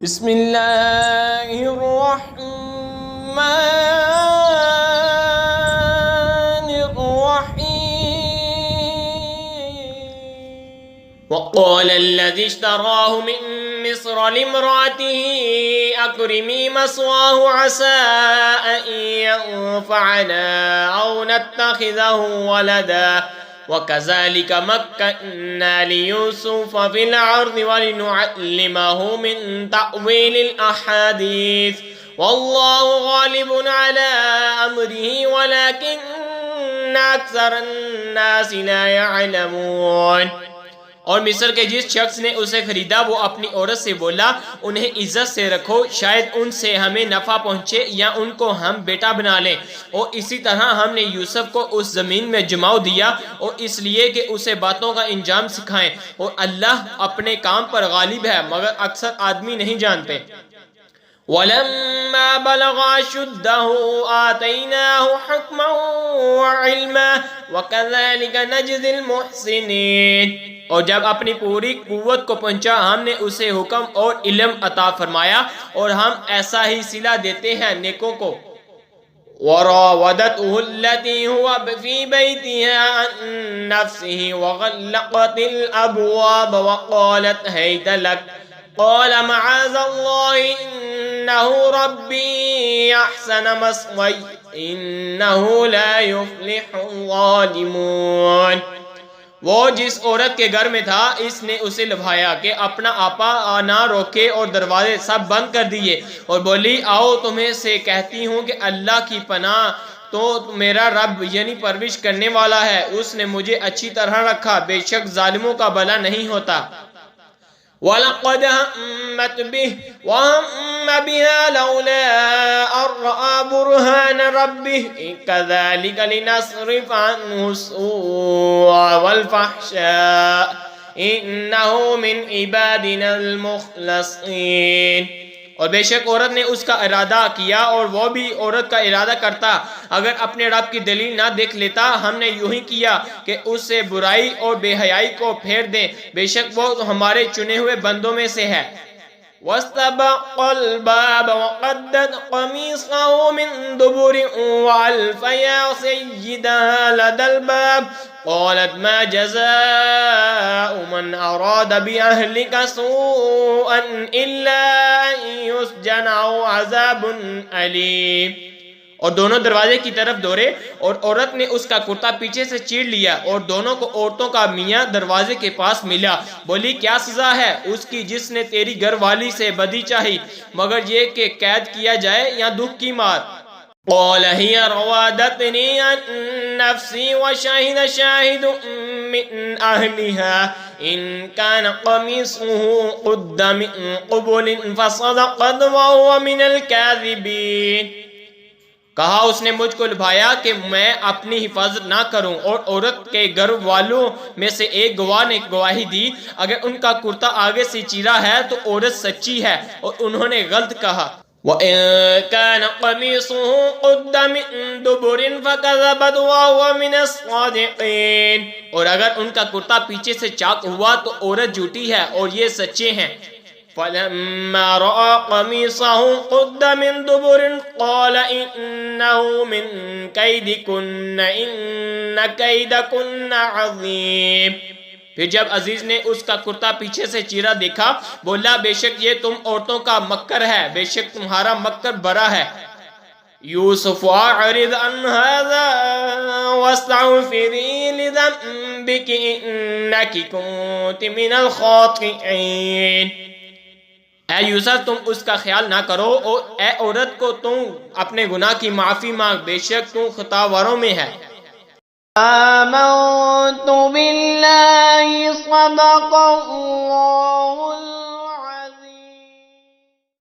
بسم اللہ الرحمن الرحیم وقال الذي اشتراه من مصر لامرأته أكرمي مثواه عسى أن ينفعنا أو نتخذه ولدا وَكَذَلِكَ مَكَّنَّا لِيُوسُفَ فِي الْأَرْضِ وَلِنُعَلِّمَهُ مِن تَأْوِيلِ الْأَحَادِيثِ وَاللَّهُ غَالِبٌ عَلَى أَمْرِهِ وَلَكِنَّ أَكْثَرَ النَّاسِ لَا يَعْلَمُونَ۔ اور مصر کے جس شخص نے اسے خریدا وہ اپنی عورت سے بولا انہیں عزت سے رکھو، شاید ان سے ہمیں نفع پہنچے یا ان کو ہم بیٹا بنا لیں۔ اور اسی طرح ہم نے یوسف کو اس زمین میں جماؤ دیا اور اس لیے کہ اسے باتوں کا انجام سکھائیں، اور اللہ اپنے کام پر غالب ہے مگر اکثر آدمی نہیں جانتے۔ وَلَمَّا بَلَغَ أَشُدَّهُ آتَيْنَاهُ حُكْمًا وَعِلْمًا وَكَذَلِكَ نَجْزِي الْمُحْسِنِينَ۔ اور جب اپنی پوری قوت کو پہنچا ہم نے اسے حکم اور علم عطا فرمایا اور ہم ایسا ہی صلہ دیتے ہیں نیکوں کو۔ وَرَاوَدَتْهُ الَّتِي هُوَ فِي بَيْتِهَا عَن نَّفْسِهِ وَغَلَّقَتِ الْأَبْوَابَ وَقَالَتْ هَيْتَ لَكَ قَالَ مَعَاذَ اللَّهِ إِنَّهُ رَبِّي أَحْسَنَ مَثْوَيَّ إِنَّهُ لَا يُفْلِحُ الظَّالِمُونَ۔ وہ جس عورت کے گھر میں تھا اس نے اسے لبھایا کہ اپنا آپا نہ روکے اور دروازے سب بند کر دیے اور بولی آؤ تمہیں سے کہتی ہوں کہ اللہ کی پناہ تو میرا رب یعنی پرورش کرنے والا ہے، اس نے مجھے اچھی طرح رکھا، بے شک ظالموں کا بھلا نہیں ہوتا۔ وَلَقَدْ هَمَّتْ بِهِ وَهَمَّ بِهَا لَوْلَا أَن رَّأَىٰ بُرْهَانَ رَبِّهِ كَذَٰلِكَ لِنَصْرِفَ عَنْهُ السُّوءَ وَالْفَحْشَاءَ إِنَّهُ مِنْ عِبَادِنَا الْمُخْلَصِينَ۔ اور بے شک عورت نے اس کا ارادہ کیا اور وہ بھی عورت کا ارادہ کرتا، اگر اپنے رب کی دلیل نہ دیکھ لیتا ہم نے یوں ہی کیا کہ اس سے برائی اور بے حیائی کو پھیر دیں، بے شک وہ ہمارے چنے ہوئے بندوں میں سے ہے۔ وَاسْتَبَقَّ الْبَابَ وَقَدَّتْ قَمِيصَهُ مِن دُبُرٍ وَأَلْفَ يَا سَيِّدَهَا لَدَى الْبَابِ قَالَتْ مَا جَزَاءُ مَنْ أَرَادَ بِأَهْلِكَ سُوءًا إِلَّا أَن يُسْجَنَ أَوْ عَذَابٌ أَلِيمٌ۔ اور دونوں دروازے کی طرف دوڑے اور عورت نے اس کا کرتا پیچھے سے چیر لیا اور دونوں کو عورتوں کا میاں دروازے کے پاس ملا، بولی کیا سزا ہے اس کی جس نے تیری گھر والی سے بدی چاہی مگر یہ کہ قید کیا جائے یا دکھ کی مار۔ قال هي راودتني عن نفسي وشهد شاهد من أهلها إن كان قميصه قد من قبل فصدقت وهو من الكاذبين۔ کہا اس نے مجھ کو لبھایا کہ میں اپنی حفاظت نہ کروں، اور عورت کے گھر والوں میں سے ایک گواہ نے گواہی دی اگر ان کا کرتا آگے سے چیرا ہے تو عورت سچی ہے اور انہوں نے غلط کہا۔ وَإِن كَانَ قَمِيصُهُ قُدَّ مِن دُبُرٍ فَكَذَبَتْ وَهُوَ مِنَ الصَّادِقِينَ۔ اور اگر ان کا کرتا پیچھے سے چاک ہوا تو عورت جھوٹی ہے اور یہ سچے ہیں۔ فَلَمَّا رَأَىٰ قَمِيصَهُ قُدَّ مِن دُبُرٍ قَالَ إِنَّهُ مِن كَيْدِكُنَّ إِنَّ كَيْدَكُنَّ عَظِيمٌ۔ پھر جب عزیز نے اس کا کرتا پیچھے سے چیرا دیکھا بولا بے شک یہ تم عورتوں کا مکر ہے، بے شک تمہارا مکر بڑا ہے۔ یوسف اعرض عن هذا واستغفری لذنبک انک کنت من الخاطئین۔ اے یوسف تم اس کا خیال نہ کرو اور اے عورت کو تم اپنے گناہ کی معافی مانگ، بے شک تم خطاواروں میں ہے۔ آمنت باللہ صدق اللہ